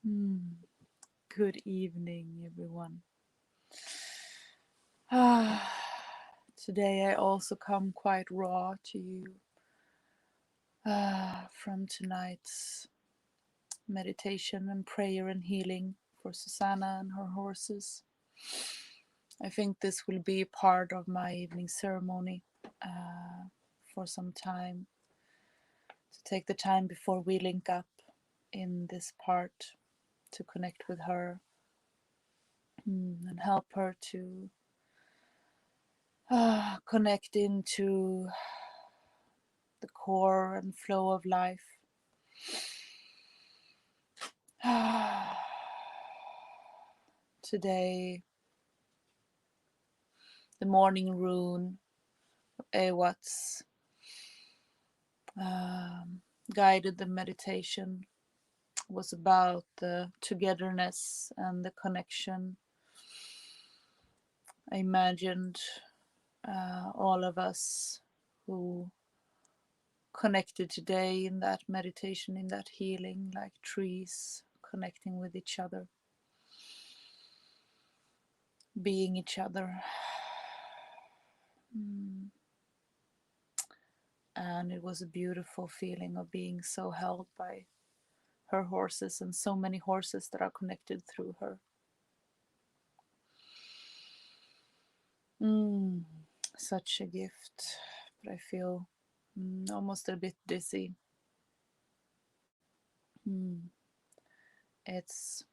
Good evening, everyone. Ah, Today I also come quite raw to you from tonight's meditation and prayer and healing for Susanna and her horses. I think this will be part of my evening ceremony for some time, to take the time before we link up in this part to connect with her and help her to connect into the core and flow of life. Today, the morning rune of Awat's guided the meditation was about the togetherness and the connection. I imagined all of us who connected today in that meditation, in that healing, like trees connecting with each other, being each other. And it was a beautiful feeling of being so held by her horses and so many horses that are connected through her. Such a gift, but I feel almost a bit dizzy. It's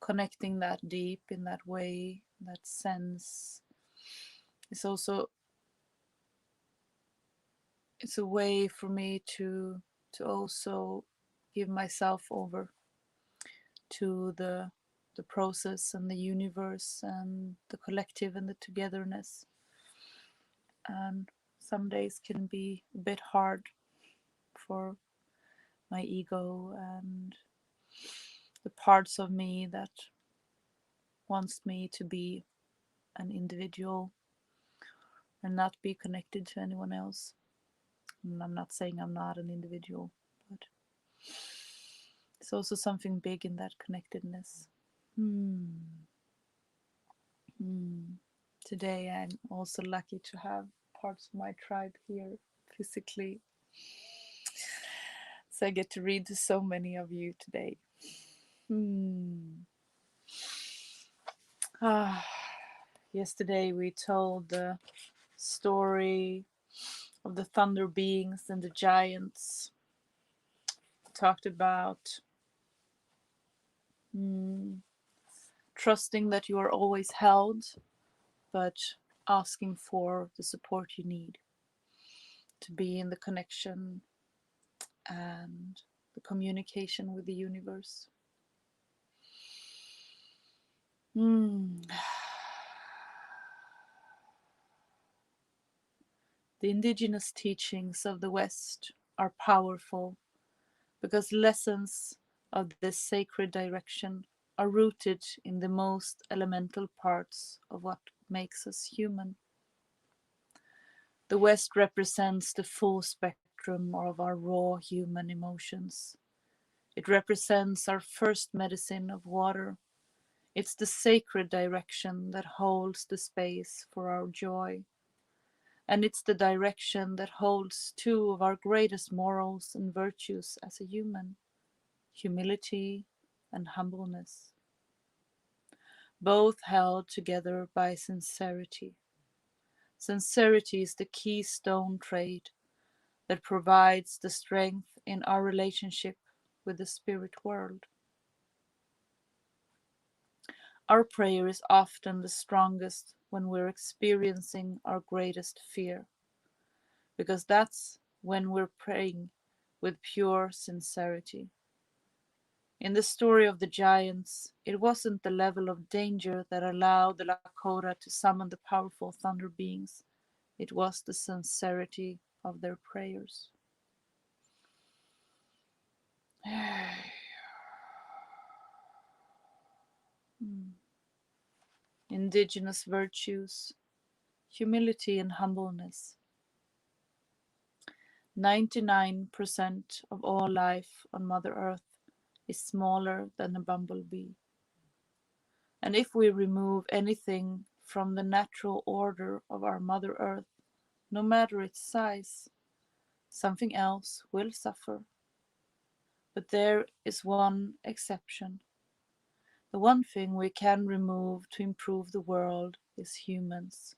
connecting that deep in that way, that sense. It's a way for me to also give myself over to the process and the universe and the collective and the togetherness. And some days can be a bit hard for my ego and the parts of me that wants me to be an individual and not be connected to anyone else. And I'm not saying I'm not an individual, but it's also something big in that connectedness. Today I'm also lucky to have parts of my tribe here physically. So I get to read to so many of you today. Yesterday we told the story of the thunder beings and the giants. Talked about trusting that you are always held, but asking for the support you need to be in the connection and the communication with the universe. The indigenous teachings of the West are powerful because lessons of this sacred direction are rooted in the most elemental parts of what makes us human. The West represents the full spectrum of our raw human emotions. It represents our first medicine of water. It's the sacred direction that holds the space for our joy. And it's the direction that holds two of our greatest morals and virtues as a human: humility and humbleness, both held together by sincerity. Sincerity is the keystone trait that provides the strength in our relationship with the spirit world. Our prayer is often the strongest when we're experiencing our greatest fear, because that's when we're praying with pure sincerity. In the story of the giants, it wasn't the level of danger that allowed the Lakota to summon the powerful thunder beings, it was the sincerity of their prayers. Indigenous virtues, humility and humbleness. 99% of all life on Mother Earth is smaller than a bumblebee. And if we remove anything from the natural order of our Mother Earth, no matter its size, something else will suffer. But there is one exception. The one thing we can remove to improve the world is humans.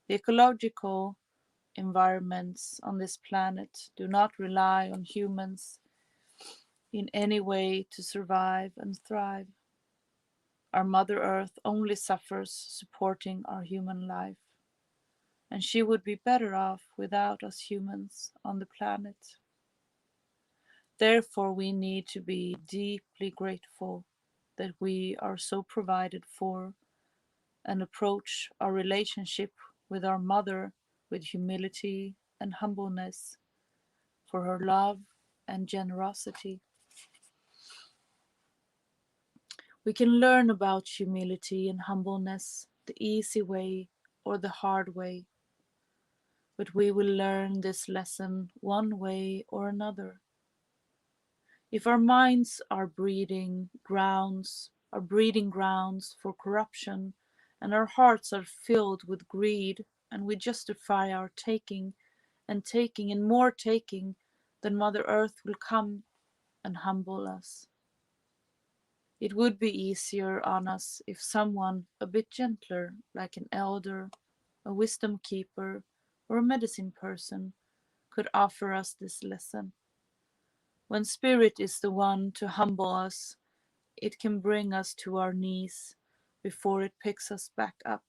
The ecological environments on this planet do not rely on humans in any way to survive and thrive. Our Mother Earth only suffers supporting our human life, and she would be better off without us humans on the planet. Therefore, we need to be deeply grateful that we are so provided for and approach our relationship with our Mother with humility and humbleness for her love and generosity. We can learn about humility and humbleness the easy way or the hard way, but we will learn this lesson one way or another. If our minds are breeding grounds for corruption, and our hearts are filled with greed, and we justify our taking and more taking, then Mother Earth will come and humble us. It would be easier on us if someone a bit gentler, like an elder, a wisdom keeper, or a medicine person, could offer us this lesson. When Spirit is the one to humble us, it can bring us to our knees before it picks us back up.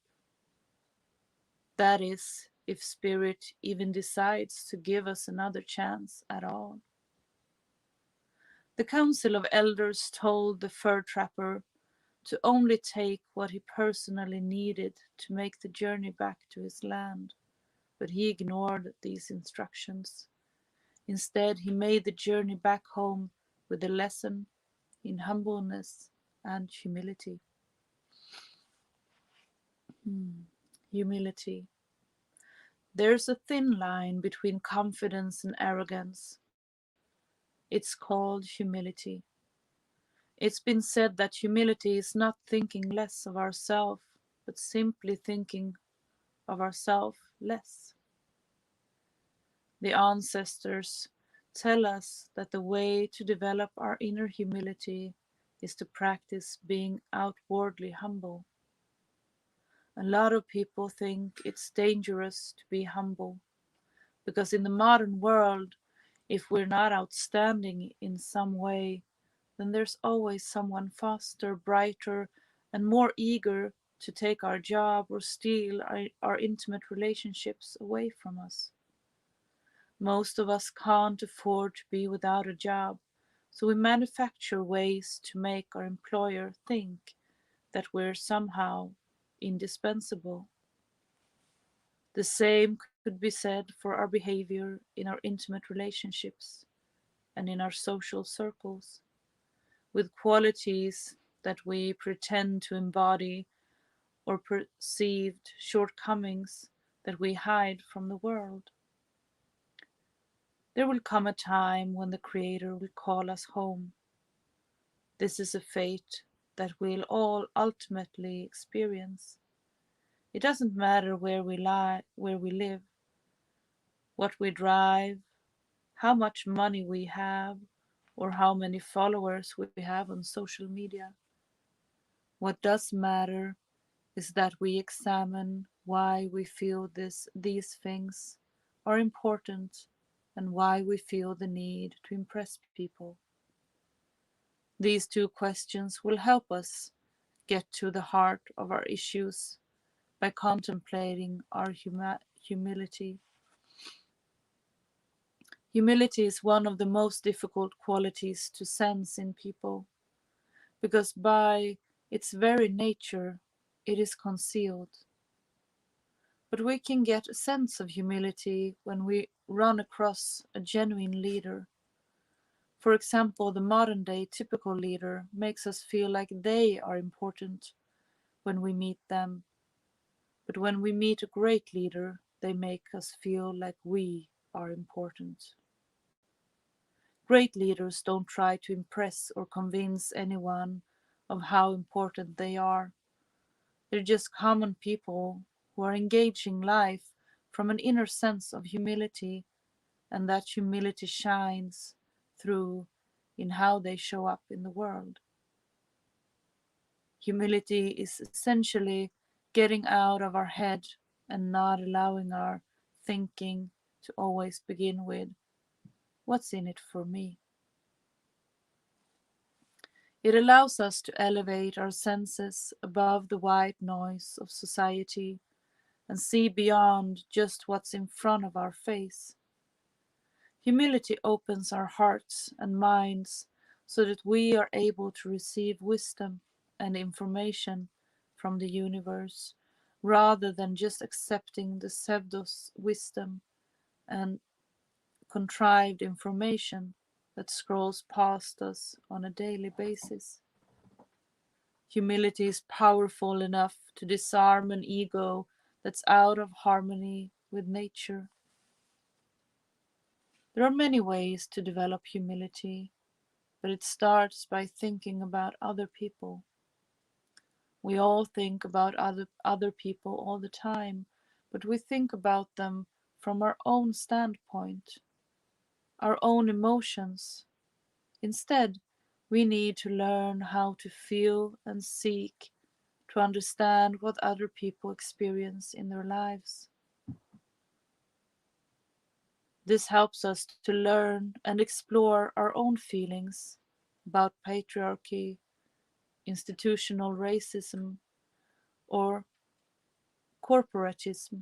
That is, if Spirit even decides to give us another chance at all. The Council of Elders told the fur trapper to only take what he personally needed to make the journey back to his land, but he ignored these instructions. Instead, he made the journey back home with a lesson in humbleness and humility. Humility. There's a thin line between confidence and arrogance. It's called humility. It's been said that humility is not thinking less of ourselves, but simply thinking of ourselves less. The ancestors tell us that the way to develop our inner humility is to practice being outwardly humble. A lot of people think it's dangerous to be humble because in the modern world, if we're not outstanding in some way, then there's always someone faster, brighter, and more eager to take our job or steal our intimate relationships away from us. Most of us can't afford to be without a job, so we manufacture ways to make our employer think that we're somehow indispensable. The same could be said for our behavior in our intimate relationships and in our social circles, with qualities that we pretend to embody or perceived shortcomings that we hide from the world. There will come a time when the Creator will call us home. This is a fate that we'll all ultimately experience. It doesn't matter where we live, what we drive, how much money we have, or how many followers we have on social media. What does matter is that we examine why we feel these things are important and why we feel the need to impress people. These two questions will help us get to the heart of our issues by contemplating our humility. Humility is one of the most difficult qualities to sense in people because by its very nature it is concealed. But we can get a sense of humility when we run across a genuine leader. For example, the modern day typical leader makes us feel like they are important when we meet them. But when we meet a great leader, they make us feel like we are important. Great leaders don't try to impress or convince anyone of how important they are. They're just common people who are engaging life from an inner sense of humility, and that humility shines through in how they show up in the world. Humility is essentially getting out of our head and not allowing our thinking to always begin with, what's in it for me? It allows us to elevate our senses above the white noise of society and see beyond just what's in front of our face. Humility opens our hearts and minds so that we are able to receive wisdom and information from the universe rather than just accepting the pseudo wisdom and contrived information that scrolls past us on a daily basis. Humility is powerful enough to disarm an ego that's out of harmony with nature. There are many ways to develop humility, but it starts by thinking about other people. We all think about other people all the time, but we think about them from our own standpoint, our own emotions. Instead, we need to learn how to feel and seek to understand what other people experience in their lives. This helps us to learn and explore our own feelings about patriarchy, institutional racism, or corporatism,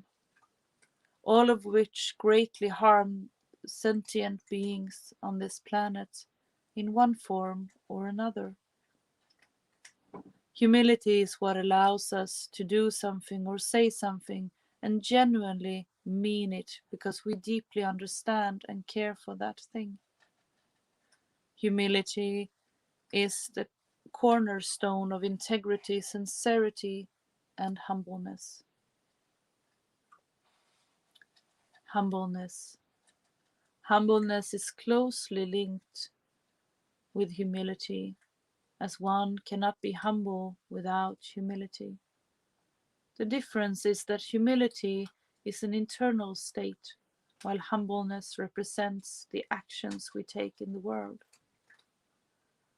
all of which greatly harm sentient beings on this planet in one form or another. Humility is what allows us to do something or say something and genuinely mean it because we deeply understand and care for that thing. Humility is the cornerstone of integrity, sincerity, and humbleness. Humbleness. Humbleness is closely linked with humility, as one cannot be humble without humility. The difference is that humility is an internal state, while humbleness represents the actions we take in the world.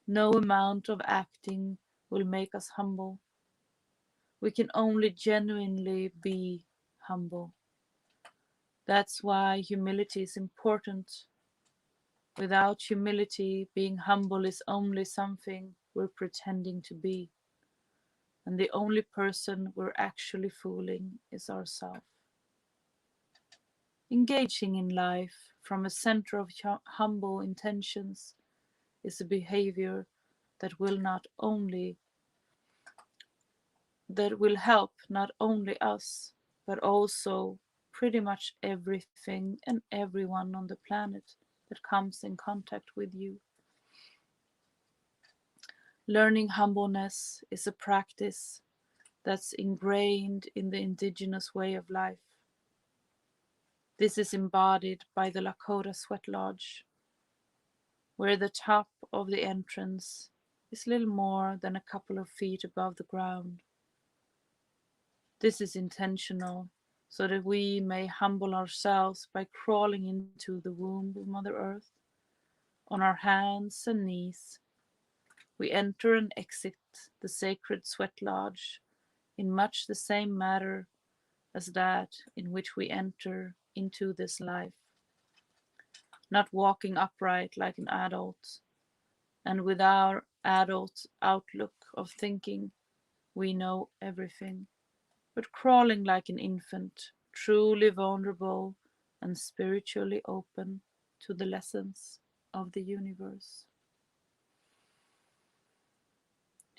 No amount of acting will make us humble. We can only genuinely be humble. That's why humility is important. Without humility, being humble is only something we're pretending to be, and the only person we're actually fooling is ourselves. Engaging in life from a center of humble intentions is a behavior that will not only that will help not only us but also pretty much everything and everyone on the planet that comes in contact with you. Learning humbleness is a practice that's ingrained in the Indigenous way of life. This is embodied by the Lakota Sweat Lodge, where the top of the entrance is little more than a couple of feet above the ground. This is intentional, so that we may humble ourselves by crawling into the womb of Mother Earth. On our hands and knees, we enter and exit the sacred Sweat Lodge in much the same manner as that in which we enter into this life, not walking upright like an adult, and with our adult outlook of thinking we know everything, but crawling like an infant, truly vulnerable and spiritually open to the lessons of the universe.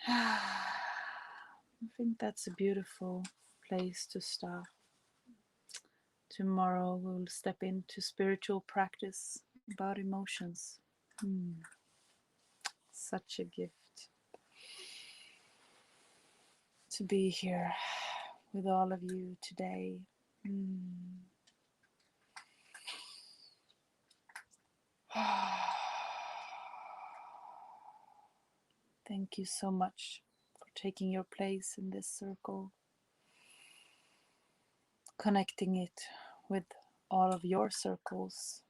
I think that's a beautiful place to stop. Tomorrow we'll step into spiritual practice about emotions. Such a gift to be here with all of you today. Thank you so much for taking your place in this circle, connecting it with all of your circles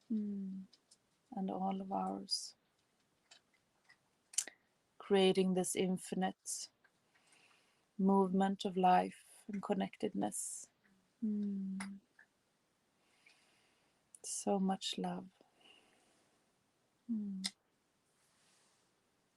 and all of ours, creating this infinite movement of life and connectedness. So much love.